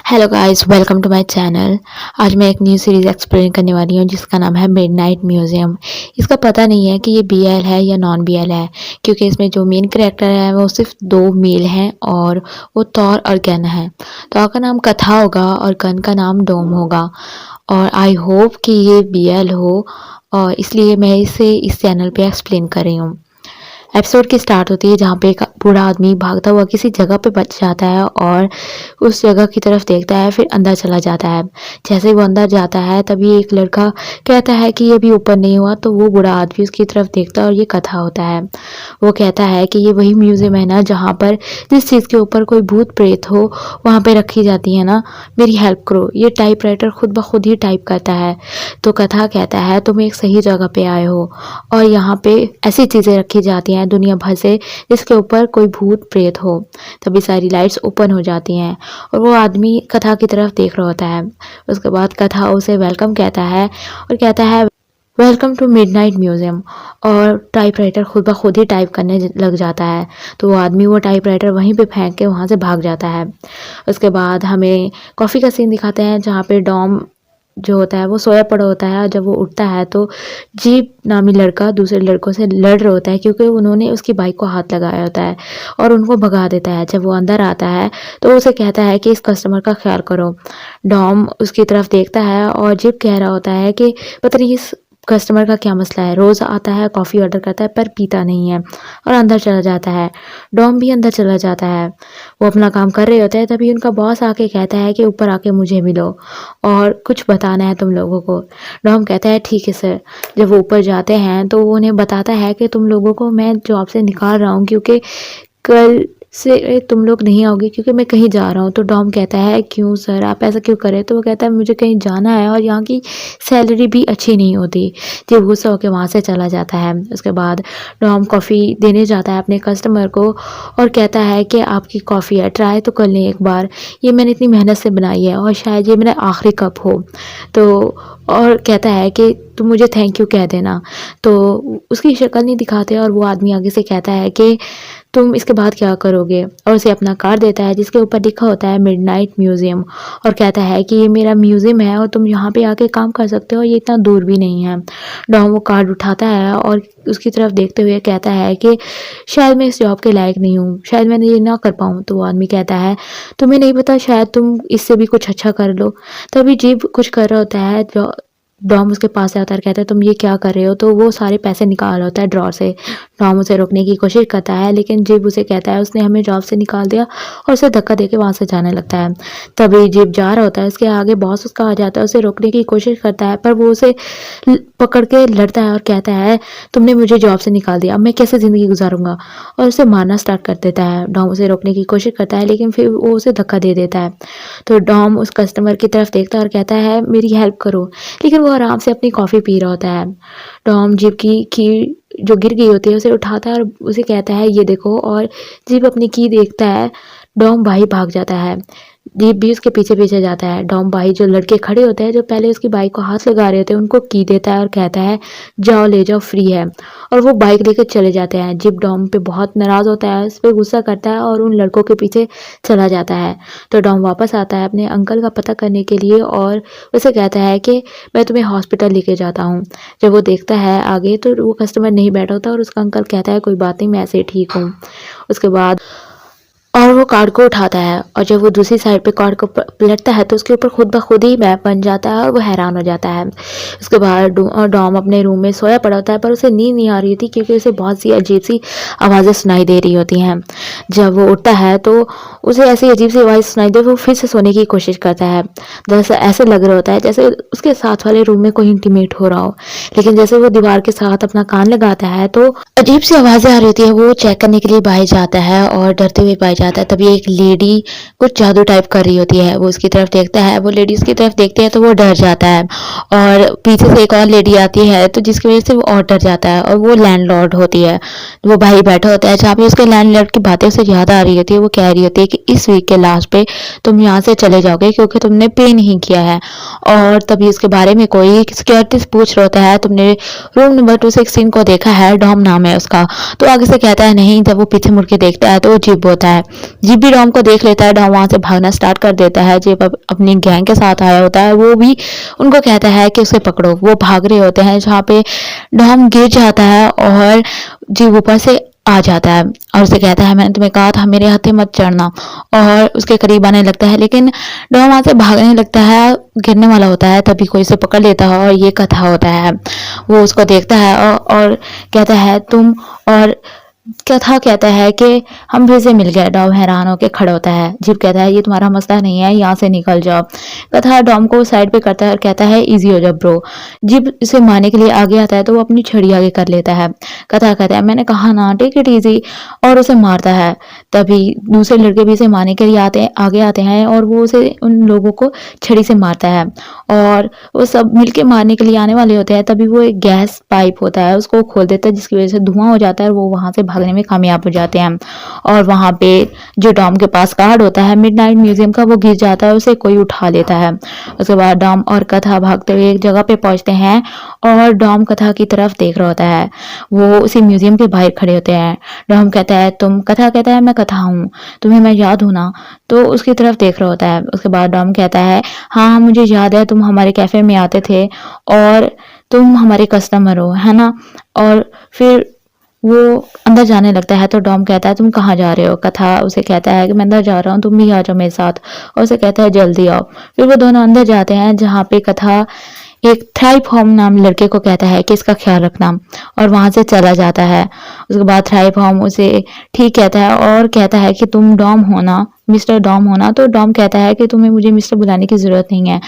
Hello guys, welcome to my channel. आज मैं एक न्यू सीरीज़ एक्सप्लेन करने वाली हूँ जिसका नाम है मिडनाइट म्यूज़ियम। इसका पता नहीं है कि ये बीएल है या नॉन बीएल है, क्योंकि इसमें जो मेन कैरेक्टर है वो सिर्फ दो मेल हैं और वो थॉर और गन है। थॉर का नाम कथा होगा और गन का नाम डोम होगा। और आई होप कि ये बीएल हो, और इसलिए मैं इसे इस चैनल पे एक्सप्लेन कर रही हूँ। एपिसोड की स्टार्ट होती है जहाँ पे एक बूढ़ा आदमी भागता हुआ किसी जगह पे बच जाता है और उस जगह की तरफ देखता है, फिर अंदर चला जाता है। जैसे ही वो अंदर जाता है तभी एक लड़का कहता है कि ये भी ऊपर नहीं हुआ, तो वो बूढ़ा आदमी उसकी तरफ देखता है और ये कथा होता है। वो कहता है कि ये वही म्यूजियम है ना जहाँ पर जिस चीज़ के ऊपर कोई भूत प्रेत हो वहाँ पे रखी जाती है ना, मेरी हेल्प करो। ये टाइपराइटर खुद ब खुद ही टाइप करता है। तो कथा कहता है तुम एक सही जगह पे आए हो और यहाँ पे ऐसी चीज़ें रखी जाती हैं दुनिया भर से जिसके ऊपर कोई भूत प्रेत हो। तभी सारी लाइट्स ओपन हो जाती हैं और वो आदमी कथा की तरफ देख रहा होता है। उसके बाद कथा उसे वेलकम कहता है और कहता है वेलकम टू मिडनाइट म्यूजियम, और टाइपराइटर खुद ब खुद ही टाइप करने लग जाता है। तो वो आदमी वो टाइपराइटर वहीं पे फेंक के वहाँ से भाग जाता है। उसके बाद हमें कॉफ़ी का सीन दिखाते हैं जहाँ पे डॉम जो होता है वो सोया पड़ा होता है। जब वो उठता है तो जीप नामी लड़का दूसरे लड़कों से लड़ रहा होता है क्योंकि उन्होंने उसकी बाइक को हाथ लगाया होता है और उनको भगा देता है। जब वो अंदर आता है तो उसे कहता है कि इस कस्टमर का ख्याल करो। डॉम उसकी तरफ देखता है और जीप कह रहा होता है कि पता नहीं इस कस्टमर का क्या मसला है, रोज़ आता है कॉफ़ी ऑर्डर करता है पर पीता नहीं है, और अंदर चला जाता है। डॉम भी अंदर चला जाता है। वो अपना काम कर रहे होते हैं तभी उनका बॉस आके कहता है कि ऊपर आके मुझे मिलो और कुछ बताना है तुम लोगों को। डॉम कहता है ठीक है सर। जब वो ऊपर जाते हैं तो वो उन्हें बताता है कि तुम लोगों को मैं जॉब से निकाल रहा हूँ क्योंकि कल से तुम लोग नहीं आओगे क्योंकि मैं कहीं जा रहा हूँ। तो डॉम कहता है क्यों सर, आप ऐसा क्यों करें? तो वो कहता है मुझे कहीं जाना है और यहाँ की सैलरी भी अच्छी नहीं होती। जब गुस्सा होकर वहाँ से चला जाता है। उसके बाद डॉम कॉफ़ी देने जाता है अपने कस्टमर को और कहता है कि आपकी कॉफ़ी है, ट्राई तो कर लें एक बार, ये मैंने इतनी मेहनत से बनाई है और शायद ये मेरा आखिरी कप हो। तो और कहता है कि तुम मुझे थैंक यू कह देना। तो उसकी शक्ल नहीं दिखाते और वो आदमी आगे से कहता है कि तुम इसके बाद क्या करोगे, और उसे अपना कार्ड देता है जिसके ऊपर लिखा होता है मिडनाइट म्यूज़ियम, और कहता है कि ये मेरा म्यूज़ियम है और तुम यहाँ पे आके काम कर सकते हो, ये इतना दूर भी नहीं है। डॉम वो कार्ड उठाता है और उसकी तरफ देखते हुए कहता है कि शायद मैं इस जॉब के लायक नहीं हूँ, शायद मैं ये ना कर पाऊँ। तो वो आदमी कहता है तुम्हें नहीं पता, शायद तुम इससे भी कुछ अच्छा कर लो। तभी जीप कुछ कर रहा होता है। जो डॉम उसके पास से आता है, कहता है तुम ये क्या कर रहे हो? तो वो सारे पैसे निकाल रहा होता है ड्रॉर से। डॉम उसे रोकने की कोशिश करता है लेकिन जिब उसे कहता है उसने हमें जॉब से निकाल दिया, और उसे धक्का देके वहाँ से जाने लगता है। तभी जिब जा रहा होता है, उसके आगे बॉस उसका आ जाता है, उसे रोकने की कोशिश करता है पर वो उसे पकड़ के लड़ता है और कहता है तुमने मुझे जॉब से निकाल दिया, अब मैं कैसे ज़िंदगी गुजारूंगा, और उसे मारना स्टार्ट कर देता है। डॉम उसे रोकने की कोशिश करता है लेकिन फिर वो उसे धक्का दे देता है। तो डॉम उस कस्टमर की तरफ देखता है और कहता है मेरी हेल्प करो, लेकिन वो आराम से अपनी कॉफ़ी पी रहा होता है। टॉम जीप की की जो गिर गई होती है उसे उठाता है और उसे कहता है ये देखो, और जीप अपनी की देखता है। डॉम भाई भाग जाता है। जीप भी उसके पीछे पीछे जाता है। डॉम भाई जो लड़के खड़े होते हैं जो पहले उसकी बाइक को हाथ लगा रहे होते हैं उनको की देता है और कहता है जाओ ले जाओ, फ्री है, और वो बाइक लेकर चले जाते हैं। जीप डॉम पे बहुत नाराज़ होता है, उस पर गुस्सा करता है और उन लड़कों के पीछे चला जाता है। तो डॉम वापस आता है अपने अंकल का पता करने के लिए और उसे कहता है कि मैं तुम्हें हॉस्पिटल लेके जाता हूँ। जब वो देखता है आगे तो वो कस्टमर नहीं बैठा होता और उसका अंकल कहता है कोई बात नहीं, मैं ऐसे ही ठीक हूँ। उसके बाद और वो कार्ड को उठाता है और जब वो दूसरी साइड पे कार्ड को पलटता है तो उसके ऊपर खुद ब खुद ही मैप बन जाता है और वो हैरान हो जाता है। उसके बाद डॉम अपने रूम में सोया पड़ा होता है पर उसे नींद नहीं आ रही थी क्योंकि उसे बहुत सी अजीब सी आवाज़ें सुनाई दे रही होती हैं। जब वो उठता है तो उसे ऐसी अजीब सी आवाज़ सुनाई दे, वो फिर से सोने की कोशिश करता है। दरअसल ऐसे लग रहा होता है जैसे उसके साथ वाले रूम में कोई इंटीमेट हो रहा हो, लेकिन जैसे वो दीवार के साथ अपना कान लगाता है तो अजीब सी आवाज़ें आ रही होती है। वो चेक करने के लिए बाहर जाता है और डरते हुए बाहर जाता है। तभी एक लेडी कुछ जादू टाइप कर रही होती है, वो उसकी तरफ देखता है। वो लेडी उसकी तरफ देखती है तो वो डर जाता है और पीछे से एक और लेडी आती है तो जिसकी वजह से वो और डर जाता है, और वो लैंडलॉर्ड होती है। वो भाई बैठा होता है जहाँ पे उसके लैंडलॉर्ड की बातें उसे याद आ रही होती है। वो कह रही होती है कि इस वीक के लास्ट पे तुम यहाँ से चले जाओगे क्योंकि तुमने पे नहीं किया है। और तभी उसके बारे में कोई सिक्योरिटी पूछ रहा होता है तुमने रूम नंबर 216 को देखा है, डॉम नाम है उसका। तो आगे से कहता है नहीं। जब वो पीछे मुड़ के देखता है तो वो जीप होता है। जिप भी डॉम को देख लेता है। डॉम वहाँ से भागना स्टार्ट कर देता है। जिप अपनी गैंग के साथ आया होता है, वो भी उनको कहता है कि उसे पकड़ो। वो भाग रहे होते हैं, जहाँ पे डॉम गिर जाता है और जिप ऊपर से आ जाता है और उसे कहता है मैंने तुम्हें कहा था मेरे हाथे मत चढ़ना, और उसके करीब आने लगता है। लेकिन डॉम वहाँ से भागने लगता है, गिरने वाला होता है, तभी कोई उसे पकड़ लेता है और ये कथा होता है। वो उसको देखता है और कहता है तुम, और कथा कहता है कि हम फिर से मिल गए। डॉम हैरान होकर खड़ा होता है। जिप कहता है ये तुम्हारा मसला नहीं है, यहाँ से निकल जाओ। कथा डॉम को साइड पे करता है और कहता है इजी हो जाओ ब्रो। जिप इसे मारने के लिए आगे आता है तो वो अपनी छड़ी आगे कर लेता है। कथा कहता है मैंने कहा ना टेक इट इजी, और उसे मारता है। तभी दूसरे लड़के भी इसे मारने के लिए आगे आते हैं और वो उसे उन लोगों को छड़ी से मारता है और वो सब मिलके मारने के लिए आने वाले होते हैं। तभी वो एक गैस पाइप होता है उसको खोल देता है, जिसकी वजह से धुआं हो जाता है और वो वहां से भागने में कामयाब हो जाते हैं। और वहां पे जो डॉम के पास कार्ड होता है मिडनाइट म्यूजियम का, वो गिर जाता है, उसे कोई उठा लेता है। उसके बाद डॉम और कथा भागते हुए एक जगह पे पहुंचते हैं और डॉम कथा की तरफ देख रहा होता है। वो उसी म्यूजियम के बाहर खड़े होते हैं। डॉम कहता है तुम, कथा कहता है मैं कथा हूँ, तुम्हें मैं याद हूँ ना, तो उसकी तरफ देख रहा होता है। उसके बाद डॉम कहता है हाँ हाँ मुझे याद है, तुम हमारे कैफे में आते थे और तुम हमारे कस्टमर हो, है ना। और फिर वो अंदर जाने लगता है तो डॉम कहता है तुम कहाँ जा रहे हो। कथा उसे कहता है कि मैं अंदर जा रहा हूँ, तुम भी आ जाओ मेरे साथ, और उसे कहता है जल्दी आओ। फिर वो दोनों अंदर जाते हैं, जहाँ पे कथा एक थ्राइप नाम लड़के को कहता है कि इसका ख्याल रखना, और वहां से चला जाता है। उसके बाद थ्राइप उसे ठीक कहता है और कहता है कि तुम डॉम हो ना, मिस्टर डॉम होना। तो डॉम कहता है कि तुम्हें मुझे मिस्टर बुलाने की जरूरत नहीं है।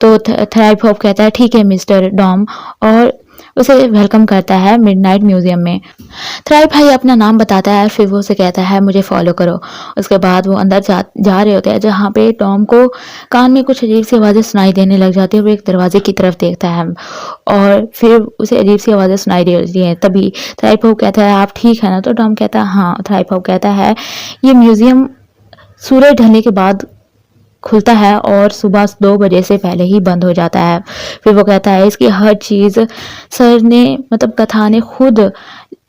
तो थ्राइप कहता है ठीक है मिस्टर डॉम, और उसे वेलकम करता है मिडनाइट म्यूजियम में। थ्राइप भाई अपना नाम बताता है, फिर वो उसे कहता है मुझे फॉलो करो। उसके बाद वो अंदर जा रहे होते हैं, जहाँ पे टॉम को कान में कुछ अजीब सी आवाज़ें सुनाई देने लग जाती है। वो एक दरवाजे की तरफ देखता है और फिर उसे अजीब सी आवाज़ें सुनाई देती हैं। तभी थ्राइप कहता है आप ठीक है ना। तो टॉम कहता है हाँ। थ्राइप कहता है ये म्यूजियम सूरज ढलने के बाद खुलता है और सुबह 2 बजे से पहले ही बंद हो जाता है। फिर वो कहता है इसकी हर चीज़ सर ने, मतलब कथा ने खुद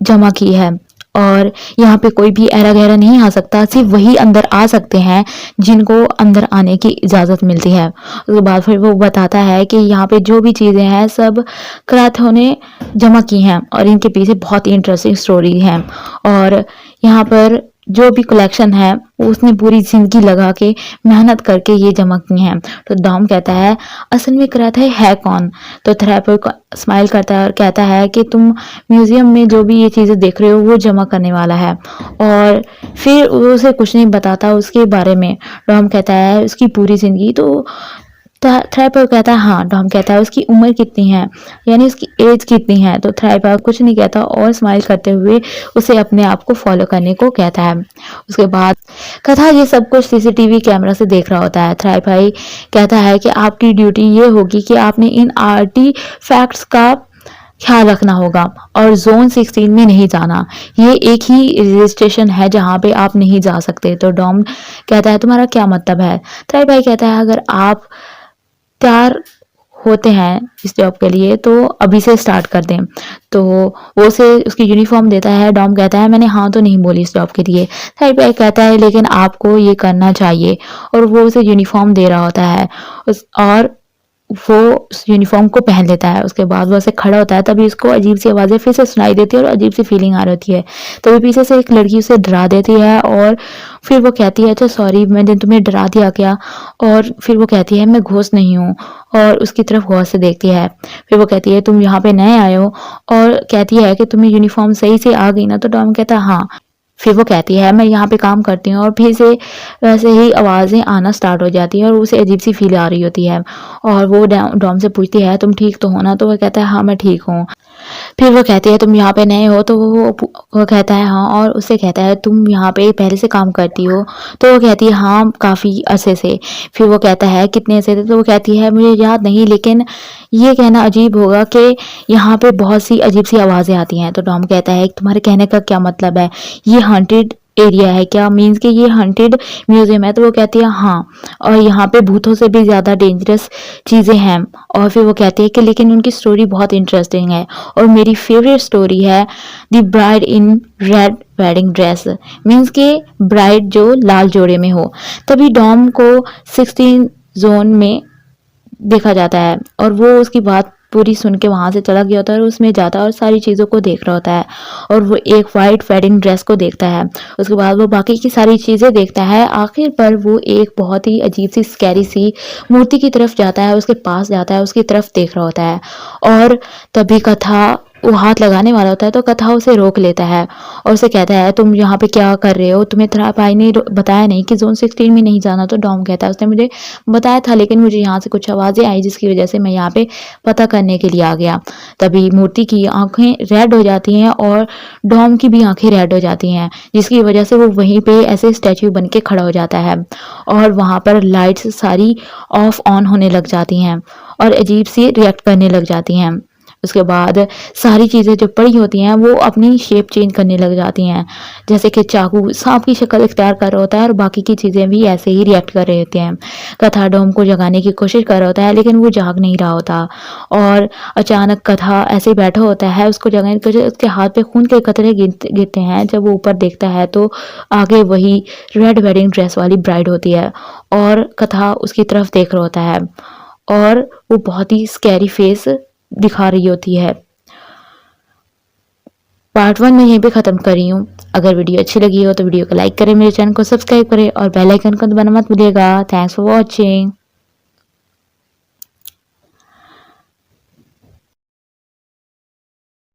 जमा की है और यहाँ पे कोई भी ऐरा गहरा नहीं आ सकता, सिर्फ वही अंदर आ सकते हैं जिनको अंदर आने की इजाज़त मिलती है। उसके बाद फिर वो बताता है कि यहाँ पे जो भी चीज़ें हैं सब कराथों ने जमा की हैं और इनके पीछे बहुत ही इंटरेस्टिंग स्टोरी है। और यहाँ पर जो भी कलेक्शन है वो उसने पूरी जिंदगी लगा के मेहनत करके ये जमा की हैं। तो डॉम कहता है असल में कराथ है कौन। तो थ्रैपर स्माइल करता है और कहता है कि तुम म्यूजियम में जो भी ये चीज़ें देख रहे हो वो जमा करने वाला है। और फिर वो उसे कुछ नहीं बताता उसके बारे में। डॉम कहता है उसकी पूरी जिंदगी। तो थ्राइपर कहता है हाँ। डॉम कहता है उसकी उम्र कितनी है, यानी उसकी एज कितनी है। तो थ्राइपर कुछ नहीं कहता और स्माइल करते हुए उसे अपने आप को फॉलो करने को कहता है। उसके बाद कथा ये सब कुछ सीसीटीवी कैमरा से देख रहा होता है। थ्राइपर कहता है कि आपकी ड्यूटी ये होगी कि आपने इन आर्टी फैक्ट्स का ख्याल रखना होगा और जोन 16 में नहीं जाना। ये एक ही रजिस्ट्रेशन है जहाँ पे आप नहीं जा सकते। तो डॉम कहता है तुम्हारा क्या मतलब है। थ्राइपर कहता है अगर आप तैयार होते हैं इस जॉब के लिए तो अभी से स्टार्ट कर दें। तो वो उसे उसकी यूनिफॉर्म देता है। डॉम कहता है मैंने हाँ तो नहीं बोली इस जॉब के लिए। थ्राइपर कहता है लेकिन आपको ये करना चाहिए, और वो उसे यूनिफॉर्म दे रहा होता है और वो उस यूनिफॉर्म को पहन लेता है। उसके बाद वो ऐसे खड़ा होता है, तभी उसको अजीब सी आवाज़ें फिर से सुनाई देती है और अजीब सी फीलिंग आ रही होती है। तभी पीछे से एक लड़की उसे डरा देती है और फिर वो कहती है अच्छा सॉरी मैंने तुम्हें डरा दिया क्या। और फिर वो कहती है मैं घोस्ट नहीं हूँ, और उसकी तरफ गौर से देखती है। फिर वो कहती है तुम यहाँ पे नए आए हो, और कहती है कि तुम्हें यूनिफॉर्म सही से आ गई ना। तो डॉम कहता है हाँ। फिर वो कहती है मैं यहाँ पे काम करती हूँ, और फिर से वैसे ही आवाज़ें आना स्टार्ट हो जाती हैं और उसे अजीब सी फील आ रही होती है। और वो डॉम से पूछती है तुम ठीक तो हो ना। तो वो कहता है हाँ मैं ठीक हूँ। फिर वो कहती है तुम यहाँ पे नए हो। तो वो कहता है हाँ, और उससे कहता है तुम यहाँ पे पहले से काम करती हो। तो वो कहती है हाँ काफ़ी अरसे से। फिर वो कहता है कितने अरसे से। तो वो कहती है मुझे याद नहीं, लेकिन ये कहना अजीब होगा कि यहाँ पे बहुत सी अजीब सी आवाज़ें आती हैं। तो डॉम कहता है तुम्हारे कहने का क्या मतलब है, ये हॉन्टेड एरिया है क्या, मीन्स कि ये हॉन्टेड म्यूजियम है। तो वो कहती है हाँ, और यहाँ पे भूतों से भी ज़्यादा डेंजरस चीज़ें हैं। और फिर वो कहती है कि लेकिन उनकी स्टोरी बहुत इंटरेस्टिंग है, और मेरी फेवरेट स्टोरी है the bride in red wedding dress, means कि ब्राइड जो लाल जोड़े में हो। तभी डॉम को 16 जोन में देखा जाता है, और वो उसकी बात पूरी सुन के वहाँ से चला गया होता है, और उसमें जाता है और सारी चीज़ों को देख रहा होता है, और वो एक वाइट वेडिंग ड्रेस को देखता है। उसके बाद वो बाकी की सारी चीज़ें देखता है। आखिर पर वो एक बहुत ही अजीब सी स्कैरी सी मूर्ति की तरफ जाता है, उसके पास जाता है, उसकी तरफ देख रहा होता है, और तभी कथा वो हाथ लगाने वाला होता है, तो कथा उसे रोक लेता है और उसे कहता है तुम यहाँ पे क्या कर रहे हो, तुम्हें तेरा भाई ने बताया नहीं कि जोन 16 में नहीं जाना। तो डॉम कहता है उसने मुझे बताया था, लेकिन मुझे यहाँ से कुछ आवाज़ें आई जिसकी वजह से मैं यहाँ पे पता करने के लिए आ गया। तभी मूर्ति की आंखें रेड हो जाती हैं, और डॉम की भी आंखें रेड हो जाती हैं, जिसकी वजह से वो वहीं पे ऐसे स्टैच्यू बन के खड़ा हो जाता है, और वहाँ पर लाइट्स सारी ऑफ ऑन होने लग जाती हैं और अजीब सी रिएक्ट करने लग जाती हैं। उसके बाद सारी चीज़ें जो पड़ी होती हैं वो अपनी शेप चेंज करने लग जाती हैं, जैसे कि चाकू सांप की शक्ल इख्तियार कर रहा होता है, और बाकी की चीज़ें भी ऐसे ही रिएक्ट कर रहे होते हैं। कथा डोम को जगाने की कोशिश कर रहा होता है, लेकिन वो जाग नहीं रहा होता, और अचानक कथा ऐसे ही बैठा होता है, उसको जगाने की कोशिश, उसके हाथ पे खून के कतरे गिरते हैं। जब वो ऊपर देखता है तो आगे वही रेड वेडिंग ड्रेस वाली ब्राइड होती है, और कथा उसकी तरफ देख रहा होता है, और वो बहुत ही स्कैरी फेस दिखा रही होती है। पार्ट 1 मैं यहीं पे ख़त्म कर रही हूँ। अगर वीडियो अच्छी लगी हो तो वीडियो को लाइक करें, मेरे चैनल को सब्सक्राइब करें, और बेल आइकन को दबाना मत भूलिएगा। Thanks for watching.